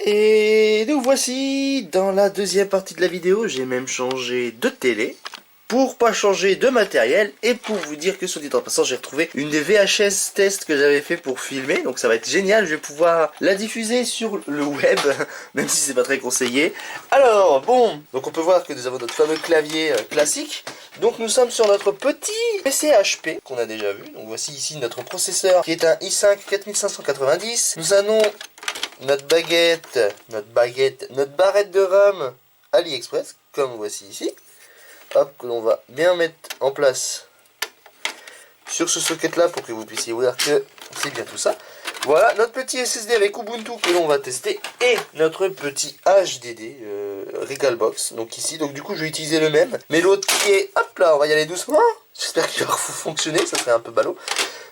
Et nous voici dans la deuxième partie de la vidéo. J'ai même changé de télé pour pas changer de matériel et pour vous dire que, soit dit en passant, j'ai retrouvé une des VHS tests que j'avais fait pour filmer, donc ça va être génial. Je vais pouvoir la diffuser sur le web même si c'est pas très conseillé. Alors bon, donc on peut voir que nous avons notre fameux clavier classique. Donc nous sommes sur notre petit PC HP qu'on a déjà vu. Donc voici ici notre processeur qui est un i5 4590. Nous avons notre barrette de RAM AliExpress, comme voici ici. Hop, que l'on va bien mettre en place sur ce socket là pour que vous puissiez voir que c'est bien tout ça. Voilà notre petit SSD avec Ubuntu que l'on va tester et notre petit HDD Regalbox. Donc ici, donc du coup je vais utiliser le même, mais l'autre qui est, hop là, on va y aller doucement. J'espère qu'il va fonctionner, ça serait un peu ballot.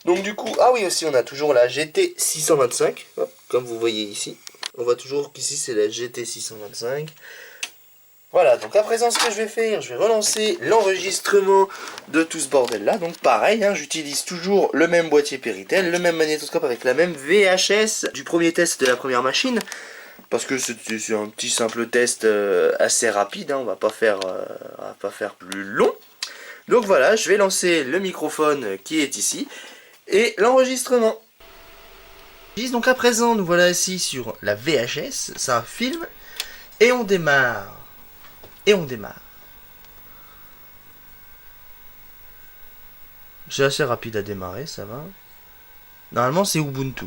Donc du coup, ah oui aussi on a toujours la GT625, hop, comme vous voyez ici. On voit toujours qu'ici c'est la GT625. Voilà, donc à présent ce que je vais faire, je vais relancer l'enregistrement de tout ce bordel là. Donc pareil, hein, j'utilise toujours le même boîtier Péritel, le même magnétoscope avec la même VHS du premier test de la première machine. Parce que c'est un petit simple test assez rapide, hein, on va pas faire plus long. Donc voilà, je vais lancer le microphone qui est ici et l'enregistrement. Donc à présent, nous voilà ici sur la VHS, ça filme et on démarre. C'est assez rapide à démarrer, ça va. Normalement, c'est Ubuntu.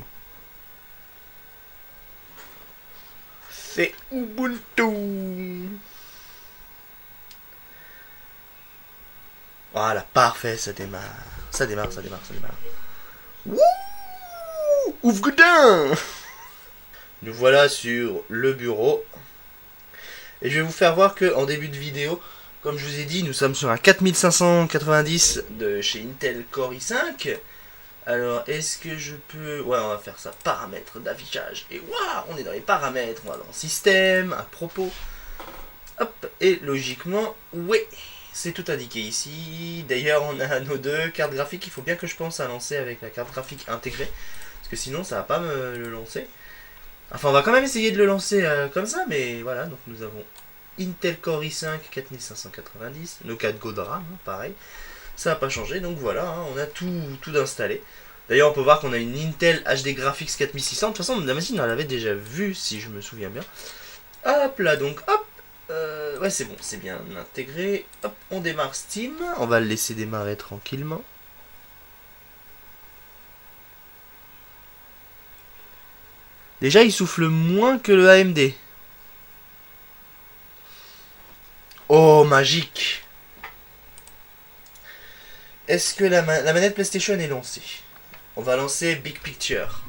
C'est Ubuntu. Voilà, parfait, ça démarre. Ça démarre. Wouh! Ouf goudin! Nous voilà sur le bureau. Et je vais vous faire voir que en début de vidéo, comme je vous ai dit, nous sommes sur un 4590 de chez Intel Core i5. Alors, est-ce que je peux... Ouais, on va faire ça, paramètres d'affichage. Et waouh, on est dans les paramètres, on va dans système, à propos. Hop, et logiquement, ouais, c'est tout indiqué ici. D'ailleurs, on a nos deux cartes graphiques. Il faut bien que je pense à lancer avec la carte graphique intégrée. Parce que sinon, ça va pas me le lancer. Enfin, on va quand même essayer de le lancer comme ça, mais voilà. Donc, nous avons Intel Core i5 4590, nos 4 Go de RAM, hein, pareil. Ça n'a pas changé, donc voilà, hein, on a tout d'installé. D'ailleurs, on peut voir qu'on a une Intel HD Graphics 4600. De toute façon, la machine, on l'avait déjà vue, si je me souviens bien. Hop là, donc hop. Ouais, c'est bon, c'est bien intégré. Hop, on démarre Steam. On va le laisser démarrer tranquillement. Déjà, il souffle moins que le AMD. Oh, magique! Est-ce que la manette PlayStation est lancée? On va lancer Big Picture.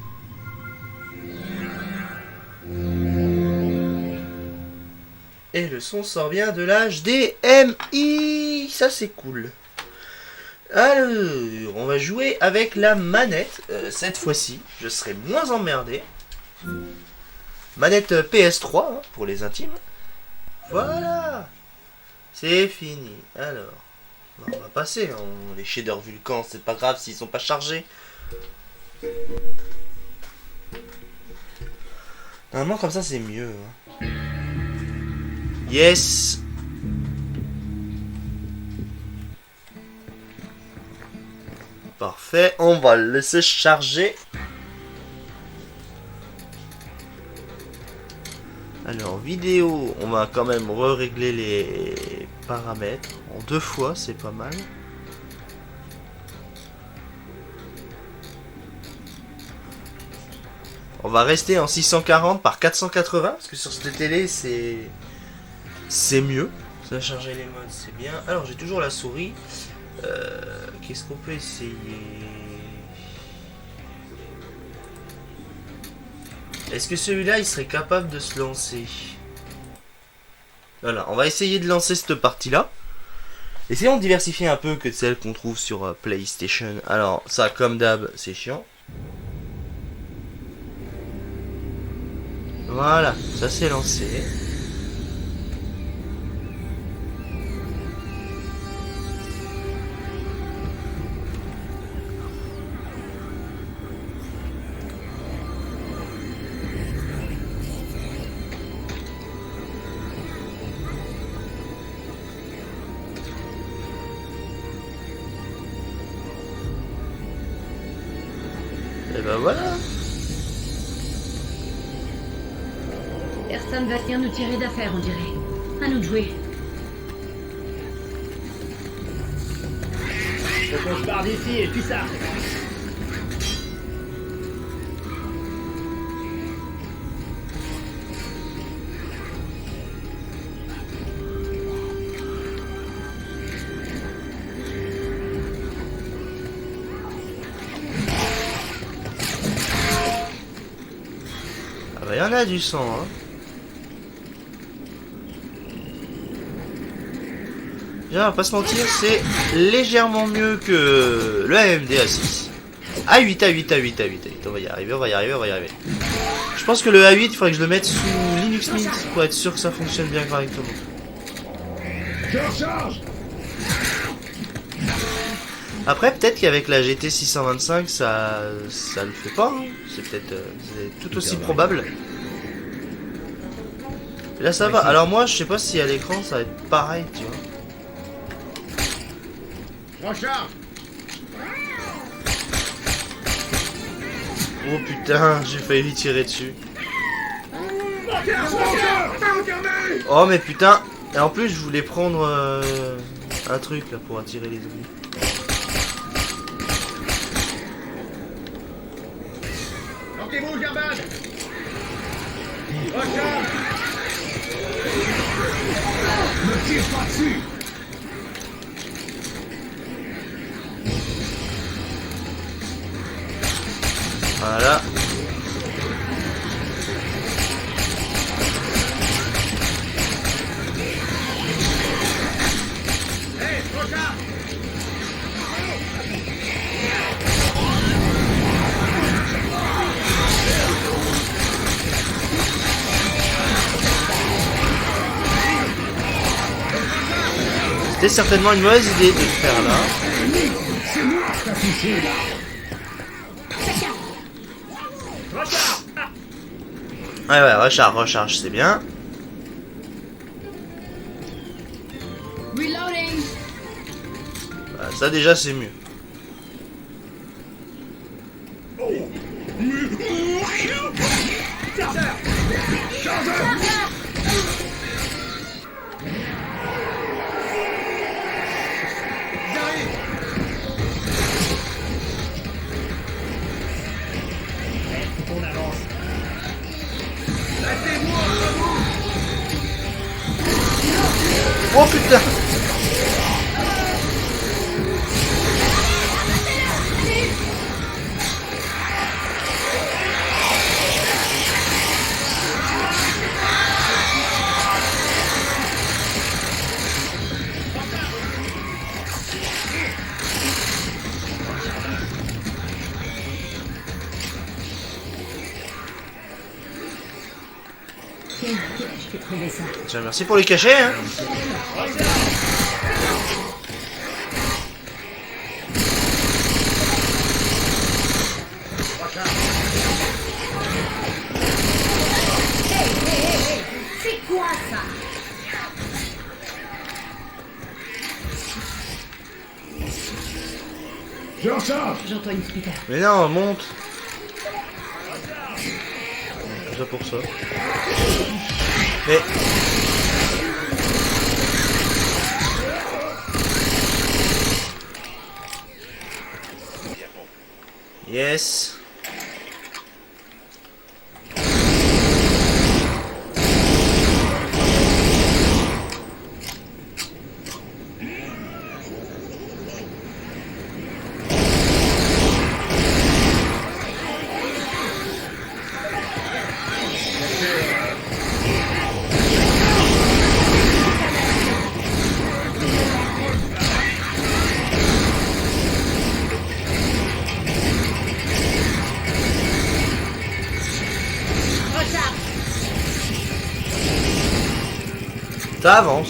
Et le son sort bien de l'HDMI. Ça, c'est cool. Alors, on va jouer avec la manette. Cette fois-ci, je serai moins emmerdé. Manette PS3, hein, pour les intimes. Voilà. C'est fini. Alors, on va passer. Hein. Les shaders Vulkan, c'est pas grave s'ils sont pas chargés. Normalement, comme ça, c'est mieux. Hein. Yes. Parfait. On va le laisser charger. Alors, vidéo, on va quand même régler les paramètres. En 2 fois, c'est pas mal. On va rester en 640 par 480, parce que sur cette télé, c'est mieux. Ça, charger les modes, c'est bien. Alors, j'ai toujours la souris. Qu'est-ce qu'on peut essayer? Est-ce que celui-là, il serait capable de se lancer? Voilà, on va essayer de lancer cette partie-là. Essayons de diversifier un peu que celle qu'on trouve sur PlayStation. Alors, ça, comme d'hab, c'est chiant. Voilà, ça s'est lancé. bah voilà. Personne va venir nous tirer d'affaire, on dirait. À nous de jouer. Faut qu'on se barre d'ici et puis ça. Ah bah y'en a du sang, hein. Déjà, on va pas se mentir, c'est légèrement mieux que le AMD A6. A8, A8, A8, A8, A8. On va y arriver, on va y arriver, on va y arriver. Je pense que le A8, il faudrait que je le mette sous Linux Mint pour être sûr que ça fonctionne bien correctement. Je recharge. Après, peut-être qu'avec la GT 625, ça le fait pas. Hein. C'est peut-être c'est tout aussi probable. Et là, ça va. Alors moi, je sais pas si à l'écran, ça va être pareil, tu vois. Recharge. Oh putain, j'ai failli lui tirer dessus. Oh mais putain. Et en plus, je voulais prendre un truc là pour attirer les ennemis. Sortez-vous, Gerban. Recharge. Ne tire pas dessus. Voilà. Hey, recharge. C'était certainement une mauvaise idée de le faire là. C'est moi qui t'as touché là. Ouais, ouais, recharge, c'est bien. Reloading. Voilà, ça déjà c'est mieux. On avance. Oh putain. Tiens, je t'ai trouvé ça. Tiens, merci pour les cachets, hein. C'est quoi ça? Je recharge. J'entends une speaker. Mais non, monte. Ça pour ça. Mais... Yes. Ça avance.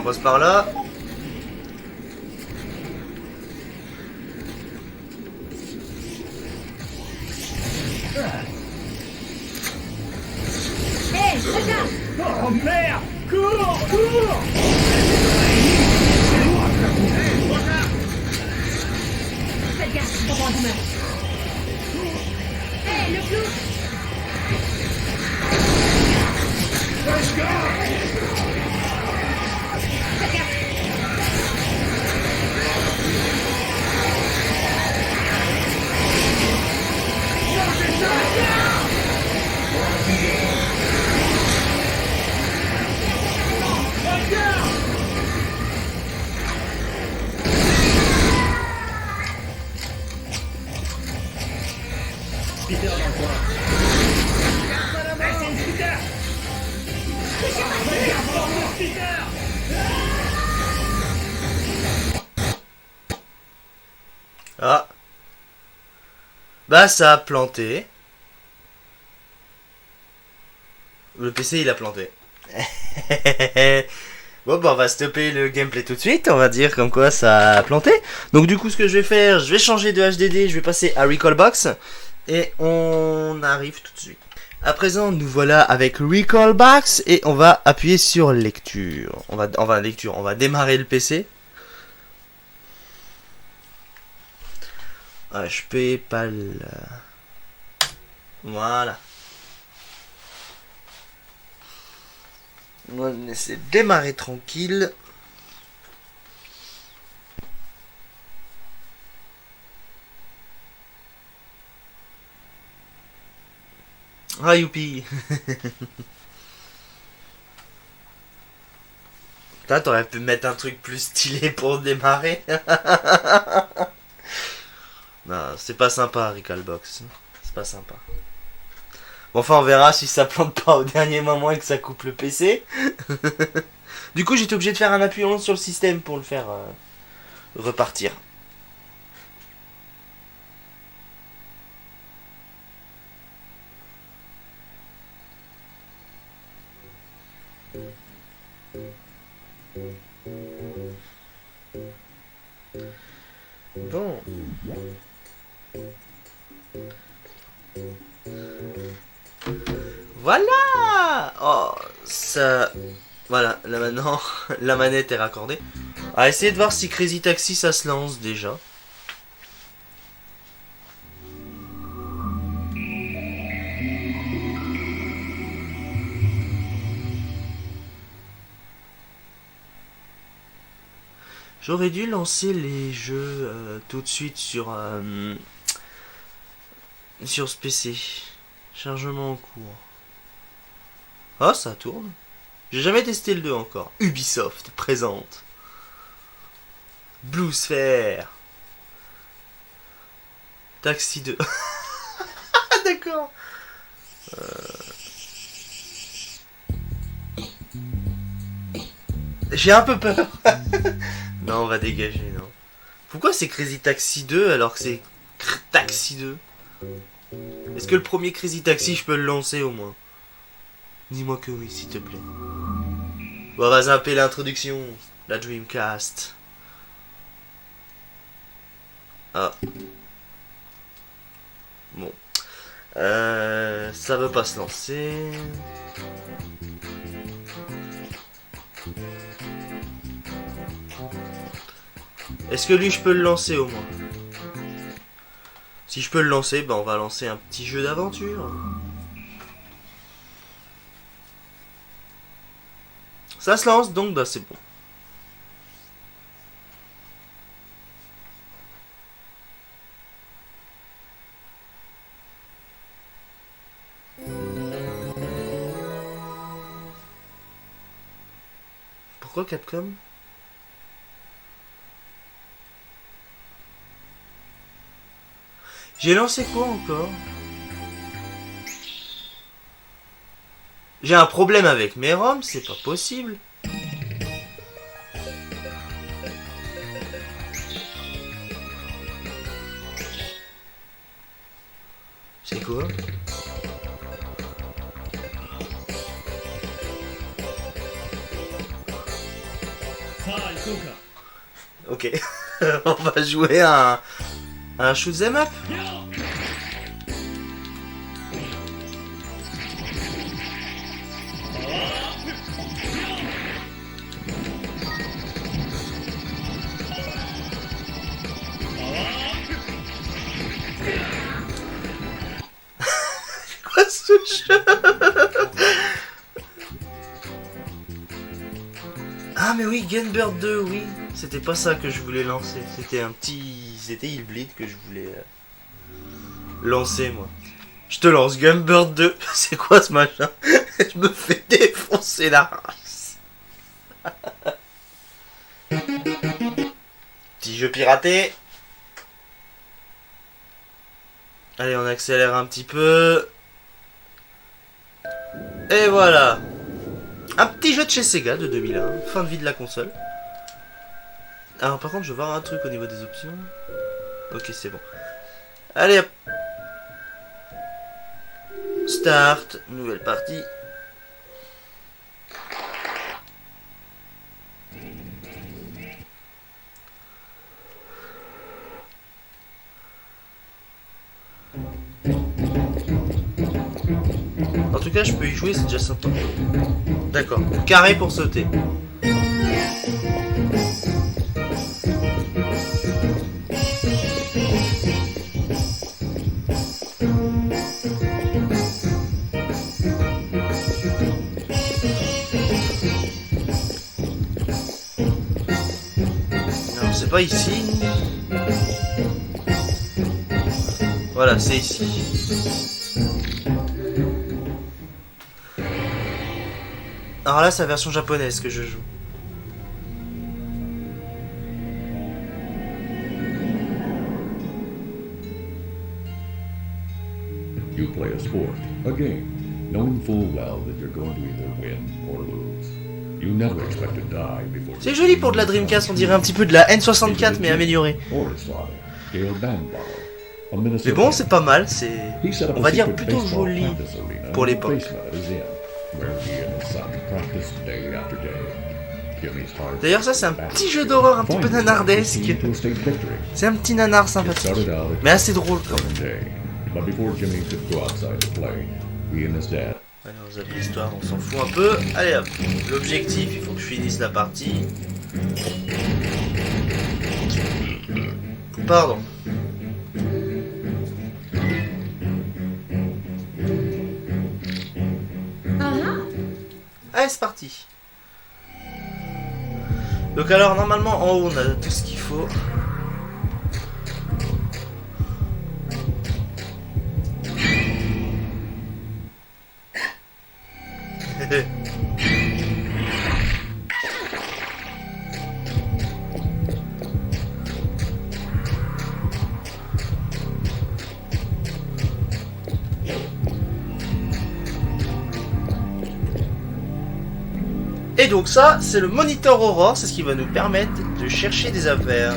on passe par là. Hé, regarde! Oh merde! Cours! Cours! Faites gaffe, pour moi, vous meurez. Hé, le clou! Let's go! Faites gaffe! Peter dans le coin. Hey, c'est une Peter! Regarde, force, Peter! Ah. Bah ça a planté. Le PC il a planté. Bon bah on va stopper le gameplay tout de suite. On va dire comme quoi ça a planté. Donc du coup ce que je vais faire, je vais changer de HDD. Je vais passer à Recalbox. Et on arrive tout de suite. À présent nous voilà avec Recalbox. Et on va appuyer sur lecture. On va démarrer le PC. HP PAL. Voilà. On va laisser démarrer tranquille. Ah youpi. Putain, t'aurais pu mettre un truc plus stylé pour démarrer. Non, c'est pas sympa, Recalbox. C'est pas sympa. Bon, enfin, on verra si ça plante pas au dernier moment et que ça coupe le PC. Du coup, j'étais obligé de faire un appui 11 sur le système pour le faire repartir. Bon. Voilà. Oh, ça... Voilà, là maintenant, la manette est raccordée. On va essayer de voir si Crazy Taxi, ça se lance déjà. J'aurais dû lancer les jeux tout de suite sur ce PC. Chargement en cours. Oh, ça tourne. J'ai jamais testé le 2 encore. Ubisoft présente Blue Sphere. Taxi 2. D'accord. J'ai un peu peur. Non, on va dégager, non. Pourquoi c'est Crazy Taxi 2 alors que c'est Taxi 2? Est-ce que le premier Crazy Taxi, je peux le lancer au moins? Dis-moi que oui, s'il te plaît. Bon, on va zapper l'introduction. La Dreamcast. Ah. Bon. Ça veut pas se lancer. Est-ce que lui, je peux le lancer au moins? Si je peux le lancer, ben on va lancer un petit jeu d'aventure. Ça se lance, donc bah c'est bon. Pourquoi Capcom? J'ai lancé quoi encore? J'ai un problème avec mes ROM, c'est pas possible. C'est quoi? そうか。 Ok. On va jouer à un shoot 'em up. Quoi ce jeu? Ah mais oui, Gunbird 2, oui. C'était pas ça que je voulais lancer. C'était un petit... C'était Hellblade que je voulais lancer, moi. Je te lance Gunbird 2. C'est quoi ce machin? Je me fais défoncer la race. Petit jeu piraté. Allez, on accélère un petit peu. Et voilà. Un petit jeu de chez Sega de 2001. Fin de vie de la console. Alors par contre je veux voir un truc au niveau des options. Ok, c'est bon. Allez hop. Start. Nouvelle partie. En tout cas je peux y jouer, c'est déjà sympa. D'accord. Carré pour sauter. Non, c'est pas ici. Voilà, c'est ici. Alors là, c'est la version japonaise que je joue. You play a sport, a game, knowing full well that you're going to either win or lose. You never expect to die before. C'est joli pour de la Dreamcast, on dirait un petit peu de la N64 mais améliorée. Or his father, Gail Banbarrow, a Minnesota. Mais bon, c'est pas mal, c'est... He set up On a va dire secret plutôt baseball joli practice arena pour in the l'époque. basement at his inn, where he and his son practiced day after day. Jimmy's heart D'ailleurs ça c'est un petit jeu d'horreur un petit peu nanardesque. to a state victory. C'est un petit nanar It sympathique. started out Mais assez drôle quand même. a day, but before Jimmy could go outside to play, he and his dad Allez, on zappe l'histoire, on s'en fout un peu. Allez hop, l'objectif, il faut que je finisse la partie. Pardon. Allez, c'est parti. Donc alors, normalement, en haut, on a tout ce qu'il faut. Et donc ça, c'est le moniteur Aurore, c'est ce qui va nous permettre de chercher des affaires.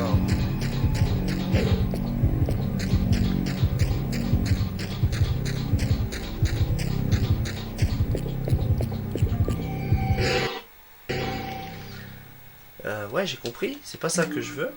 Ouais, j'ai compris, c'est pas ça que je veux.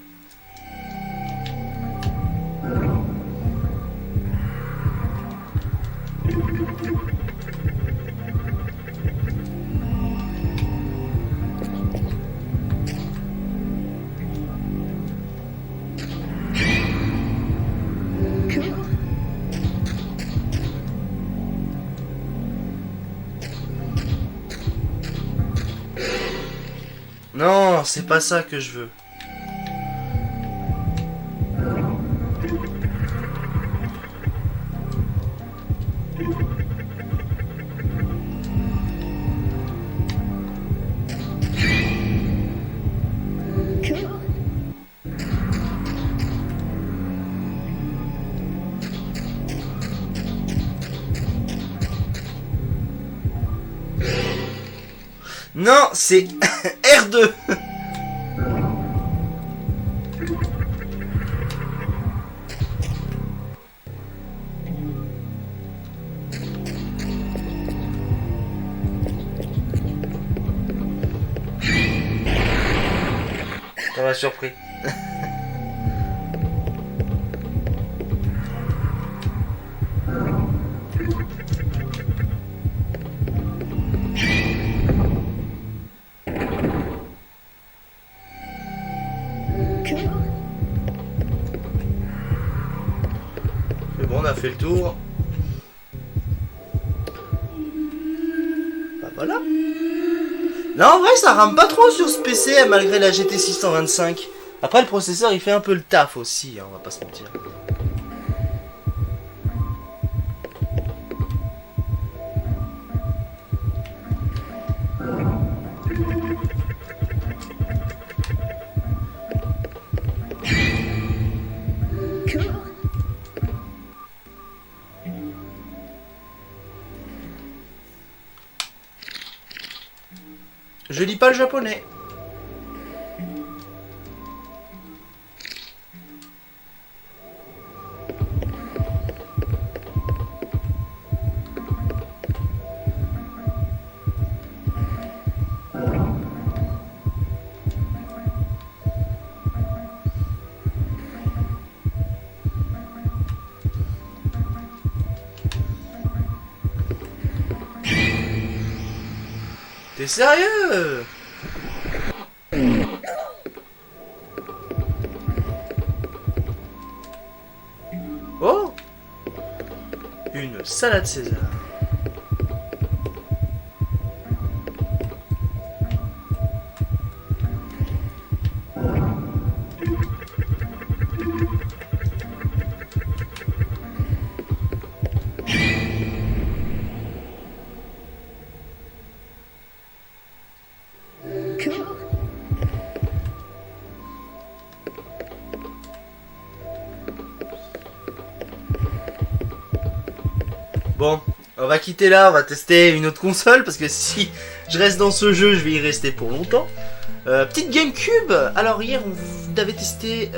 Non, c'est pas ça que je veux. Non, c'est R2. Ça m'a surpris. C'est bon, on a fait le tour. Bah voilà. Là en vrai ça rame pas trop sur ce PC malgré la GT 625. Après le processeur il fait un peu le taf aussi, hein, on va pas se mentir. Je lis pas le japonais. T'es sérieux? Oh! Une salade César. Bon, on va quitter là, on va tester une autre console parce que si je reste dans ce jeu, je vais y rester pour longtemps. Petite GameCube. Alors hier, on avait testé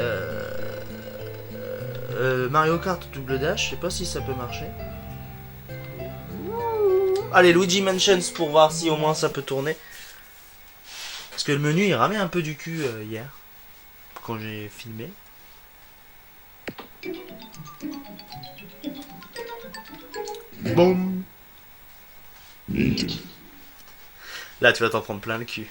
Mario Kart Double Dash. Je sais pas si ça peut marcher. Allez, Luigi Mansions pour voir si au moins ça peut tourner. Parce que le menu il ramait un peu du cul hier quand j'ai filmé. Boum. Là tu vas t'en prendre plein le cul.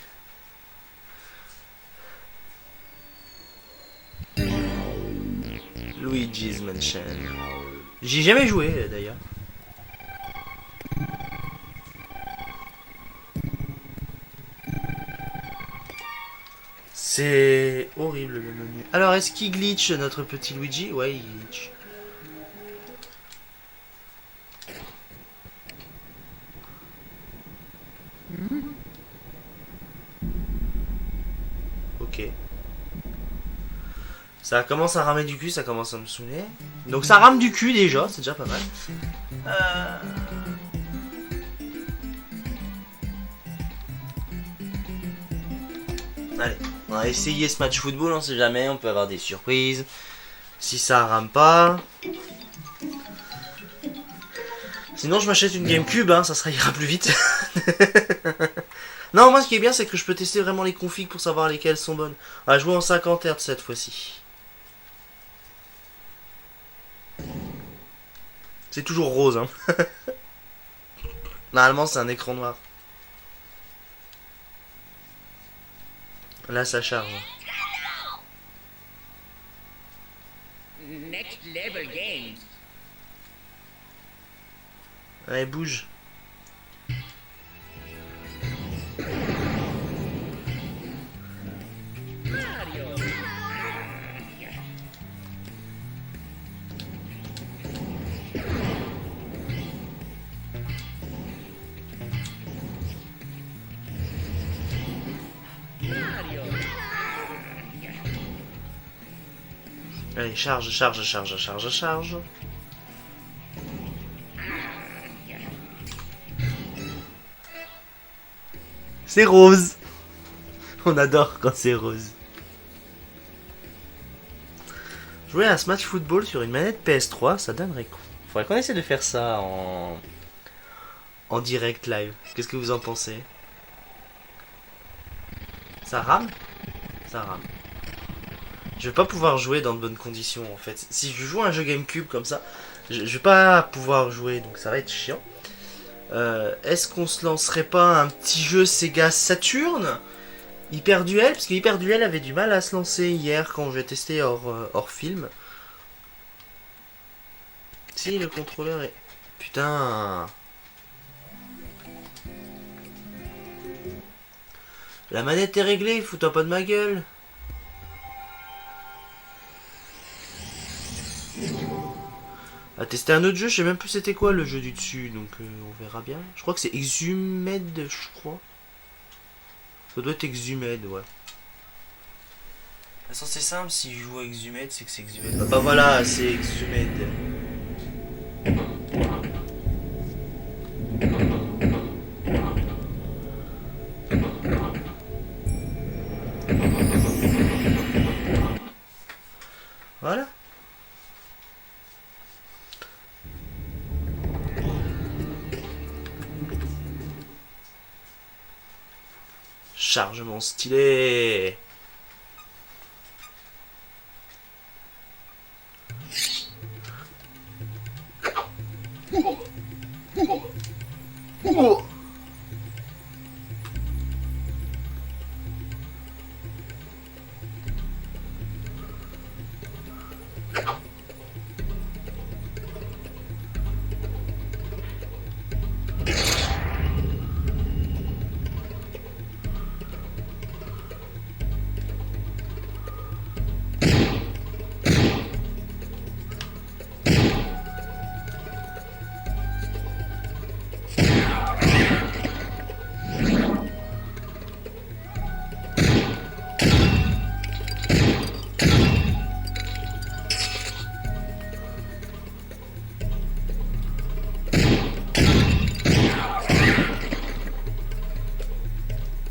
Luigi's Mansion. J'y ai jamais joué d'ailleurs. C'est horrible le menu. Alors est-ce qu'il glitch notre petit Luigi? Ouais, il glitch. Ok. Ça commence à ramer du cul, ça commence à me saouler. Donc ça rame du cul déjà, c'est déjà pas mal. Allez, on va essayer ce match football, on sait jamais, on peut avoir des surprises. Si ça rame pas... Sinon je m'achète une GameCube, hein, ça ira plus vite. Non, moi ce qui est bien c'est que je peux tester vraiment les configs pour savoir lesquelles sont bonnes. On va jouer en 50 Hz cette fois-ci. C'est toujours rose, hein. Normalement c'est un écran noir. Là ça charge. Next level games. Allez, bouge. Mario. Mario. Allez, charge, charge, charge, charge, charge. C'est rose. On adore quand c'est rose. Jouer à un Smash Football sur une manette PS3, ça donnerait quoi? Faudrait qu'on essaie de faire ça en direct live. Qu'est-ce que vous en pensez? Ça rame? Ça rame. Je vais pas pouvoir jouer dans de bonnes conditions en fait. Si je joue un jeu GameCube comme ça, je vais pas pouvoir jouer, donc ça va être chiant. Est-ce qu'on se lancerait pas un petit jeu Sega Saturn? Hyper Duel, parce que Hyper Duel avait du mal à se lancer hier quand j'ai testé hors film. Si, le contrôleur est... Putain. La manette est réglée, fous-toi pas de ma gueule. À tester un autre jeu, je sais même plus c'était quoi le jeu du dessus, donc on verra bien. Je crois que c'est Exhumed, je crois. Ça doit être Exhumed, ouais. De toute façon c'est simple, si je joue à Exhumed, c'est que c'est Exhumed. Bah voilà, c'est Exhumed. Voilà. Chargement stylé.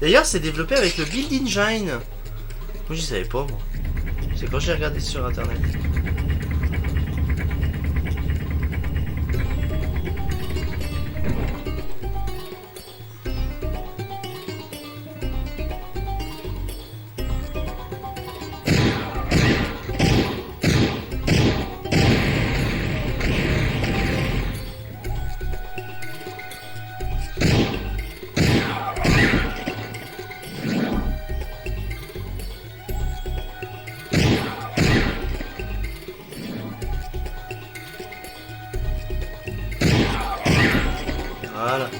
D'ailleurs, c'est développé avec le Build Engine. Moi, j'y savais pas, moi. C'est quand j'ai regardé sur internet. Voilà.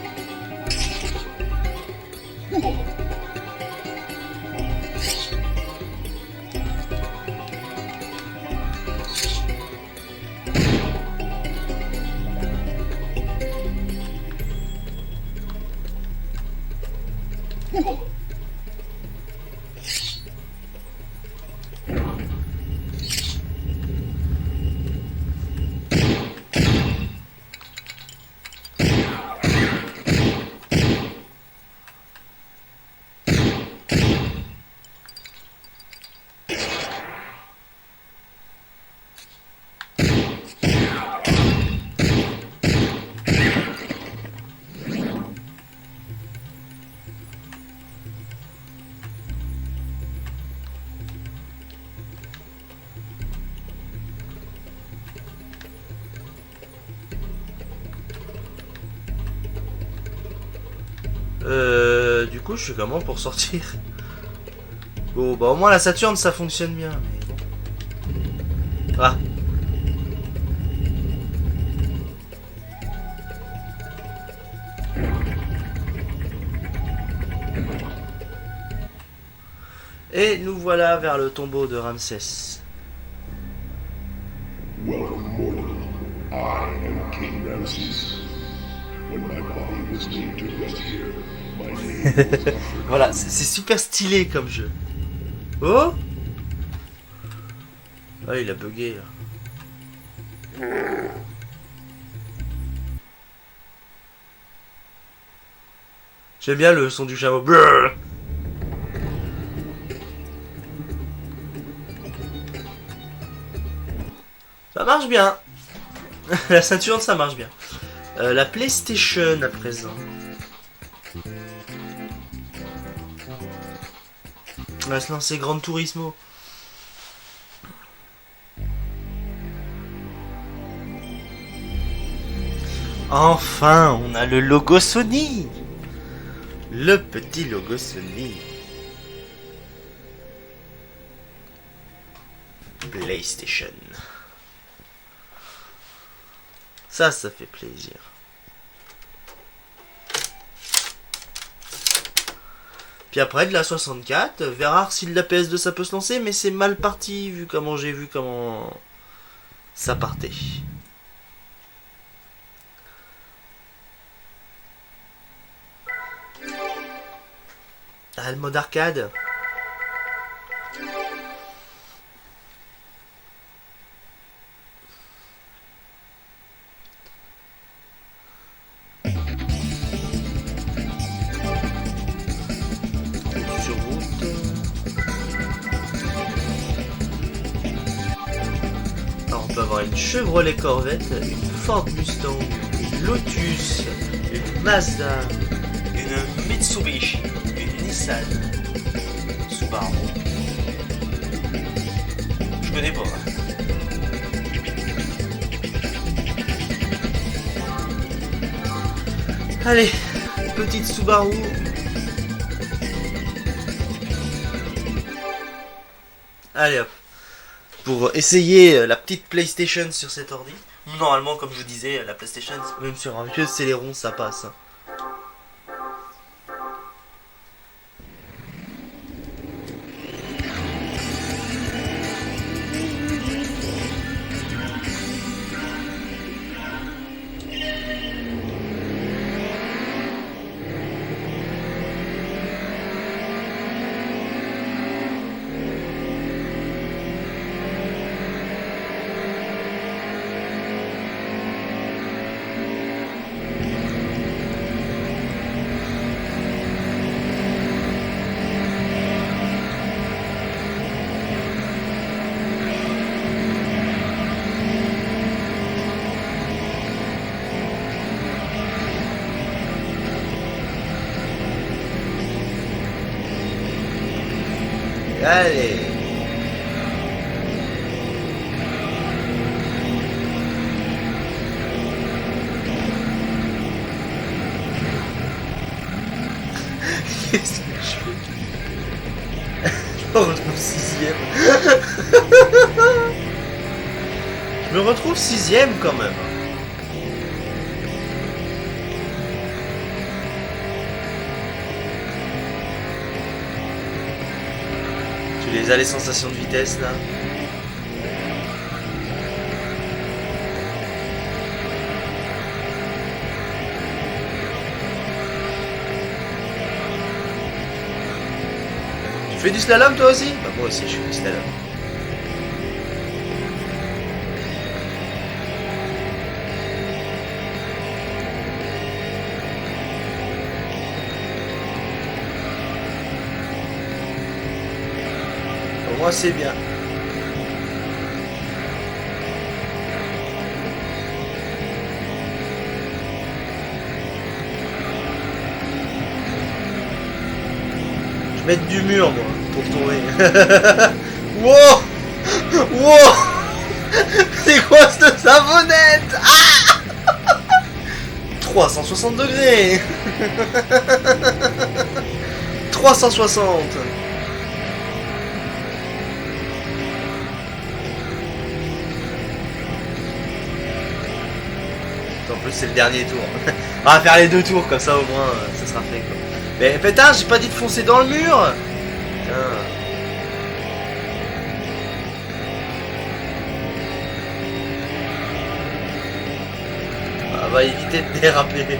Du coup, je fais comment pour sortir? Bon, bah au moins la Saturne ça fonctionne bien, mais bon. Ah. Et nous voilà vers le tombeau de Ramsès. Welcome, mortal. I am King Ramses. When my body was laid to rest here, my name was offered. Voilà, c'est super stylé comme jeu. Oh! Ah, il a bugué là. J'aime bien le son du chameau. Brrr. Ça marche bien. La Saturn, ça marche bien. La PlayStation à présent. On va se lancer Gran Turismo. Enfin, on a le logo Sony. Le petit logo Sony. PlayStation. Ça fait plaisir. Puis après de la 64, verra si de la PS2 ça peut se lancer, mais c'est mal parti vu comment ça partait. Ah, le mode arcade. Sur route. Alors on peut avoir une Chevrolet Corvette, une Ford Mustang, une Lotus, une Mazda, une Mitsubishi, une Nissan, Subaru. Je connais pas. Allez, petite Subaru. Allez hop. Pour essayer la petite PlayStation sur cet ordi. Normalement, comme je vous disais, la PlayStation, même sur un vieux Celeron, ça passe. Allez. Qu'est-ce que je fais? Je me retrouve sixième. Je me retrouve sixième quand même. Tu les sensations de vitesse là. Tu fais du slalom toi aussi? Bah moi aussi je fais du slalom. Pour moi c'est bien. Je vais mettre du mur moi pour tourner. Wow! Wow! C'est quoi cette savonnette? Ah! 360 degrés. 360. En plus c'est le dernier tour. On va faire les deux tours comme ça au moins ça sera fait quoi. Mais pétard, j'ai pas dit de foncer dans le mur. Putain. Ah, va éviter de déraper.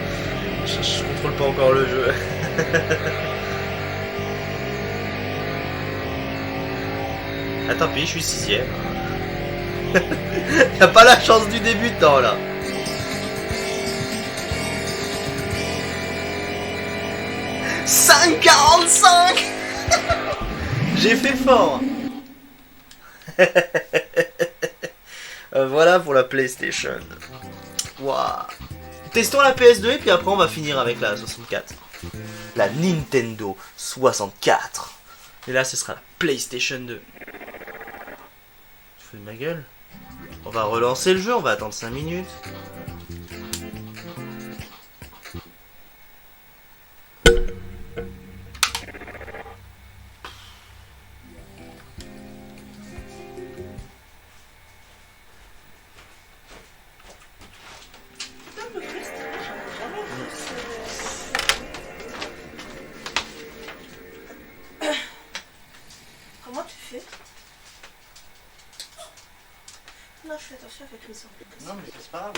Je contrôle pas encore le jeu. Ah tant pis, je suis sixième. Y'a pas la chance du débutant là. 5,45. J'ai fait fort. Voilà pour la PlayStation. Waouh. Testons la PS2 et puis après on va finir avec la 64. La Nintendo 64. Et là ce sera la PlayStation 2. Tu fous de ma gueule? On va relancer le jeu, on va attendre 5 minutes. Non, mais c'est pas grave.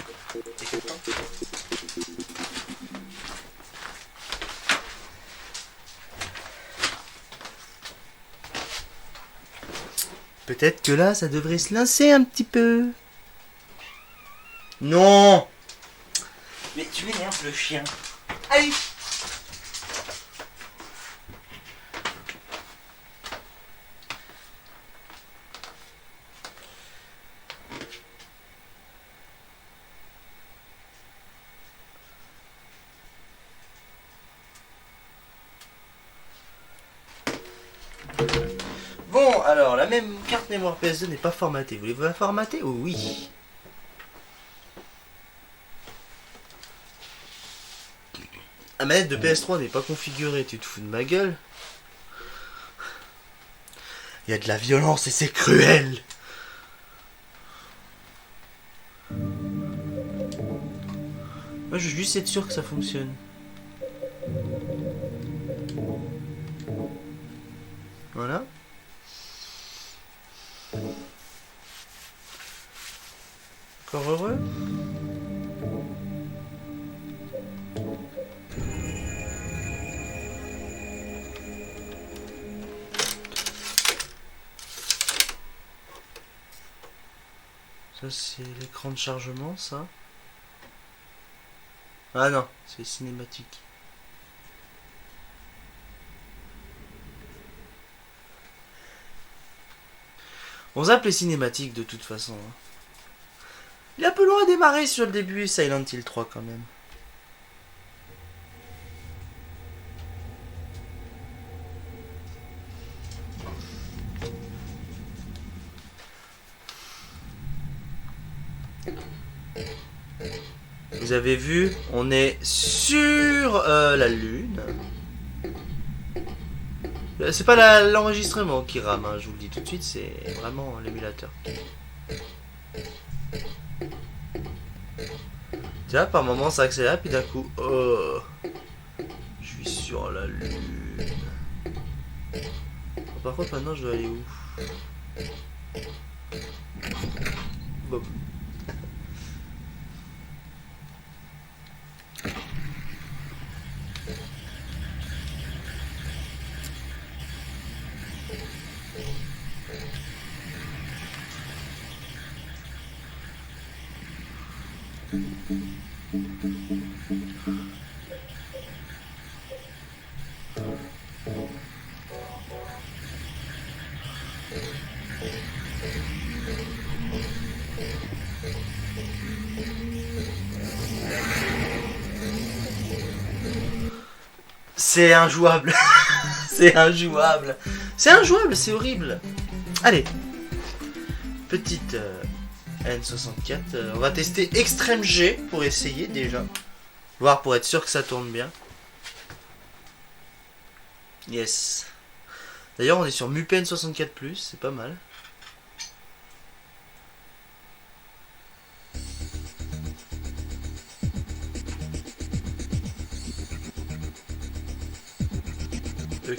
T'inquiète pas. Peut-être que là, ça devrait se lancer un petit peu. Non! Mais tu m'énerves, le chien. Allez! Bon, alors, la même carte mémoire PS2 n'est pas formatée. Voulez-vous la formater? Oh, oui. La manette de PS3 n'est pas configurée, tu te fous de ma gueule? Il y a de la violence et c'est cruel. Moi, je veux juste être sûr que ça fonctionne. Voilà. Encore heureux? Ça c'est l'écran de chargement, ça. Ah non, c'est cinématique. On zappe les cinématiques de toute façon. Il est un peu long à démarrer sur le début Silent Hill 3 quand même. Vous avez vu, on est sur la Lune. C'est pas l'enregistrement qui rame, hein, je vous le dis tout de suite, c'est vraiment l'émulateur. Tu vois, par moments ça accélère, puis d'un coup, oh, je suis sur la Lune. Par contre, maintenant je dois aller où? Bob. C'est injouable. C'est injouable. C'est injouable, c'est horrible. Allez. Petite N64. On va tester Extreme G pour essayer déjà. Voir pour être sûr que ça tourne bien. Yes. D'ailleurs, on est sur Mupen 64+, c'est pas mal.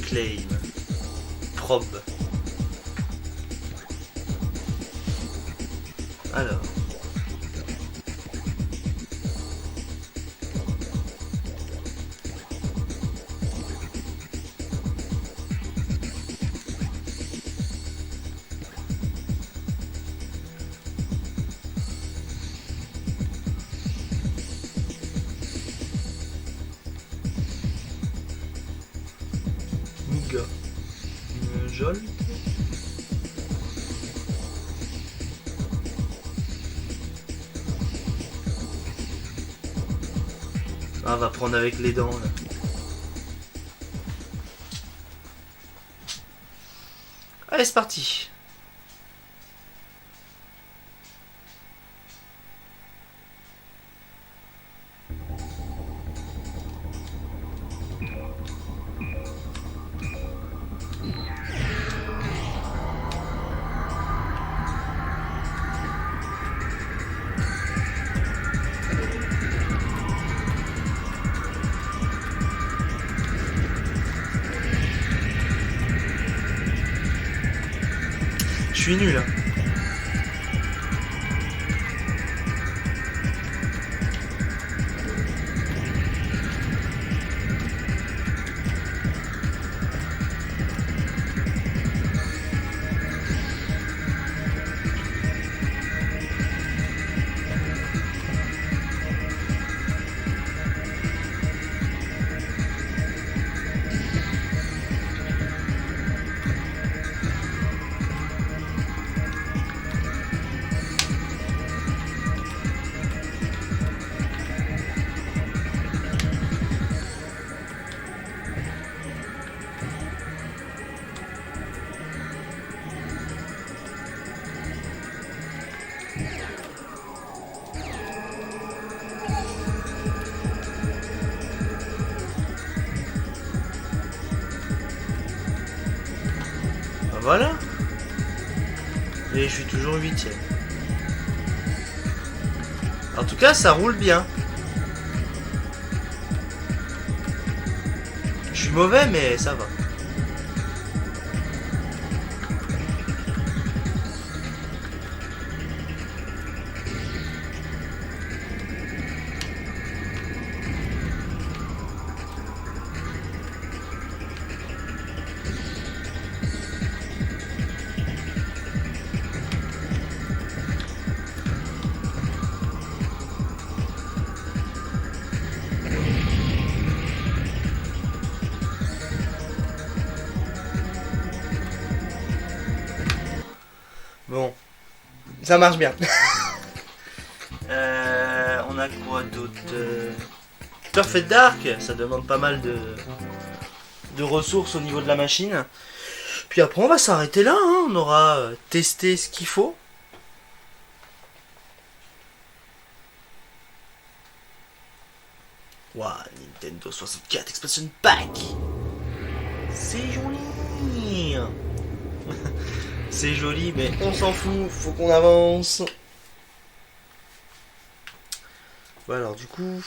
Claim. Probe. Alors. Jolt. Ah, on va prendre avec les dents là. Allez, c'est parti. Je suis nul. Hein. Voilà. Et je suis toujours 8ème. En tout cas, ça roule bien. Je suis mauvais, mais ça va. Bon, ça marche bien. On a quoi d'autre? Perfect Dark, ça demande pas mal de ressources au niveau de la machine. Puis après on va s'arrêter là, hein. On aura testé ce qu'il faut. Waouh, Nintendo 64 Expansion Pack. C'est joli. C'est joli, mais on s'en fout, faut qu'on avance. Bon alors du coup...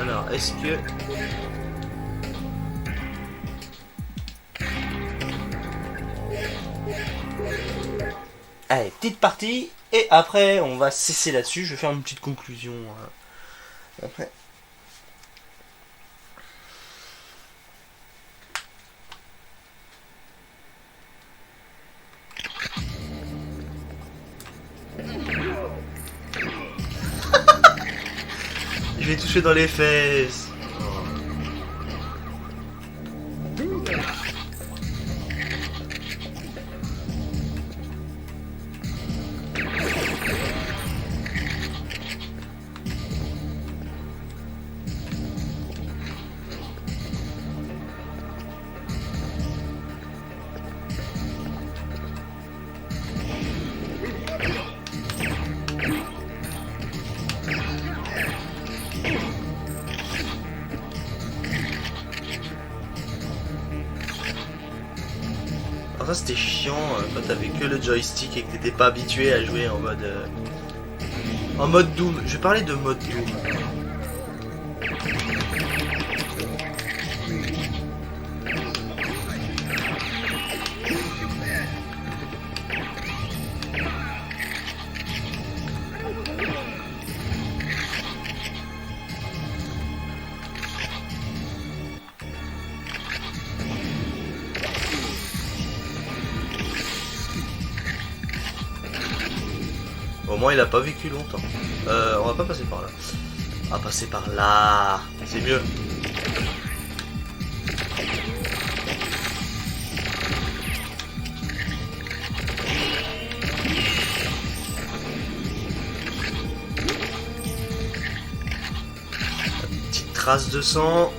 Alors, est-ce que... Allez, petite partie, et après on va cesser là-dessus, je vais faire une petite conclusion après. Je vais toucher dans les fesses. Alors ça c'était chiant quand t'avais que le joystick et que t'étais pas habitué à jouer en mode Doom. Je vais parler de mode Doom. Au moins il a pas vécu longtemps. On va pas passer par là. On va passer par là. C'est mieux. Petite trace de sang.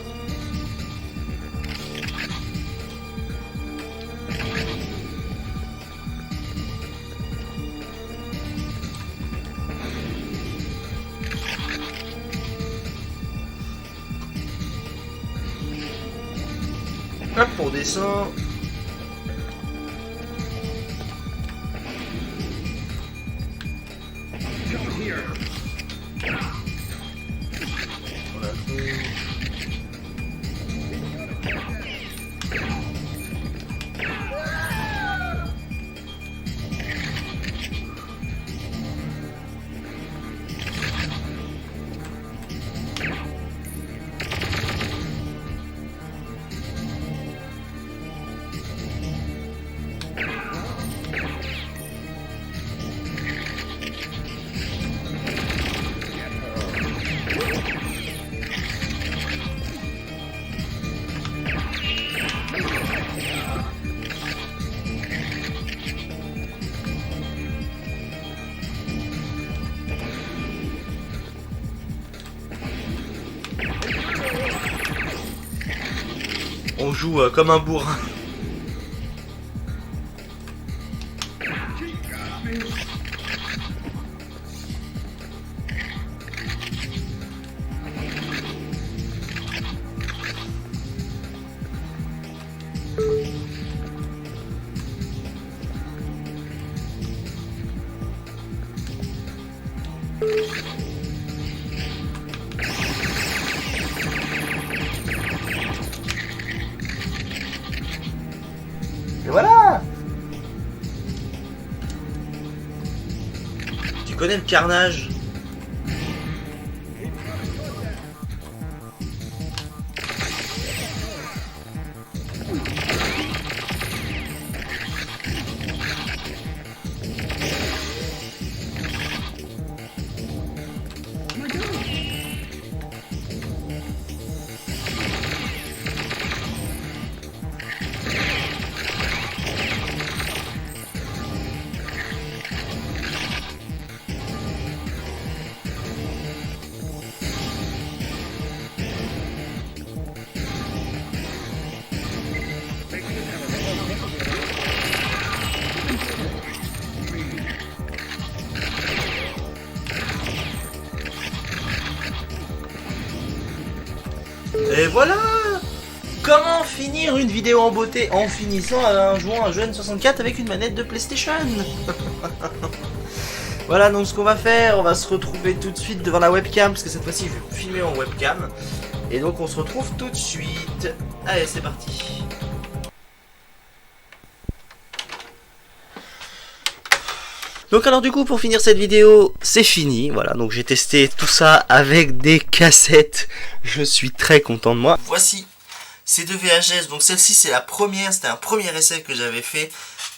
Hop, on descend. On a fait... On joue comme un bourrin. connais le carnage? Et voilà! Comment finir une vidéo en beauté en finissant en jouant à un jeu N64 avec une manette de PlayStation? Voilà, donc ce qu'on va faire, on va se retrouver tout de suite devant la webcam, parce que cette fois-ci je vais filmer en webcam. Et donc on se retrouve tout de suite. Allez, c'est parti. Donc alors du coup pour finir cette vidéo c'est fini, voilà, donc j'ai testé tout ça avec des cassettes, je suis très content de moi. Voici ces deux VHS, donc celle-ci c'est la première, c'était un premier essai que j'avais fait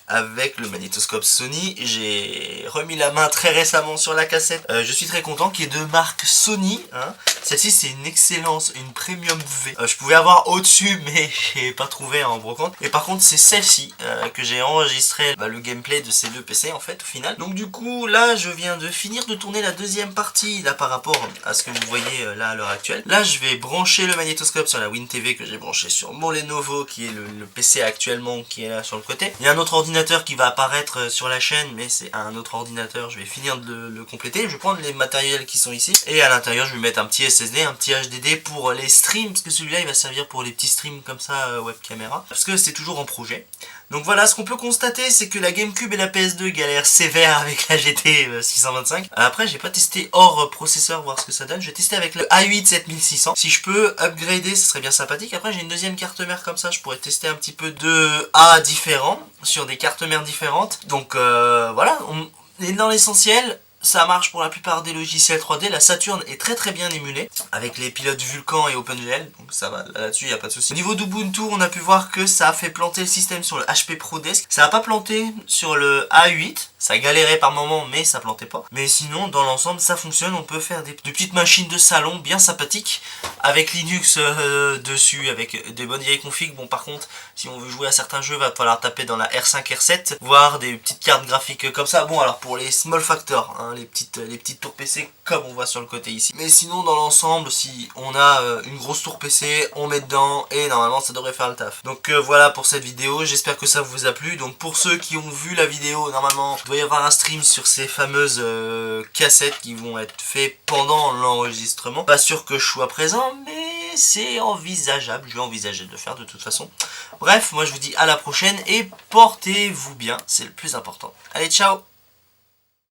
avec le magnétoscope Sony. J'ai remis la main très récemment sur la cassette, je suis très content, qui est de marque Sony, hein. Celle-ci c'est une excellence, une premium V. Je pouvais avoir au-dessus mais j'ai pas trouvé en brocante. Et par contre c'est celle-ci que j'ai enregistré le gameplay de ces deux PC en fait au final. Donc du coup là je viens de finir de tourner la deuxième partie là par rapport à ce que vous voyez là à l'heure actuelle. Là je vais brancher le magnétoscope sur la WinTV que j'ai branché sur mon Lenovo qui est le PC actuellement qui est là sur le côté. Il y a un autre ordinateur qui va apparaître sur la chaîne mais c'est un autre ordinateur, je vais finir de le compléter. Je vais prendre les matériels qui sont ici et à l'intérieur je vais mettre un petit SSD, un petit HDD pour les streams, parce que celui-là il va servir pour les petits streams comme ça web caméra, parce que c'est toujours en projet. Donc voilà, ce qu'on peut constater c'est que la GameCube et la PS2 galèrent sévère avec la GT 625. Après j'ai pas testé hors processeur voir ce que ça donne, je vais tester avec le A8 7600. Si je peux upgrader ce serait bien sympathique. Après j'ai une deuxième carte mère comme ça, je pourrais tester un petit peu de A différents sur des cartes mères différentes. Donc voilà, on est dans l'essentiel. Ça marche pour la plupart des logiciels 3D. La Saturn est très bien émulée avec les pilotes Vulkan et OpenGL, donc ça va, là-dessus il n'y a pas de souci. Au niveau d'Ubuntu, on a pu voir que ça a fait planter le système sur le HP ProDesk. Ça n'a pas planté sur le A8, ça galérait par moment mais ça plantait pas. Mais sinon dans l'ensemble ça fonctionne, on peut faire des petites machines de salon bien sympathiques avec Linux dessus, avec des bonnes vieilles configs. Bon par contre si on veut jouer à certains jeux, va falloir taper dans la R5, R7, voire des petites cartes graphiques comme ça. Bon alors pour les small factors, hein, les petites tours PC comme on voit sur le côté ici. Mais sinon dans l'ensemble si on a une grosse tour PC, on met dedans et normalement ça devrait faire le taf. Donc voilà pour cette vidéo, j'espère que ça vous a plu. Donc pour ceux qui ont vu la vidéo, normalement il doit y avoir un stream sur ces fameuses cassettes qui vont être faites pendant l'enregistrement. Pas sûr que je sois présent mais c'est envisageable, je vais envisager de le faire de toute façon. Bref, moi je vous dis à la prochaine et portez-vous bien, c'est le plus important. Allez, ciao!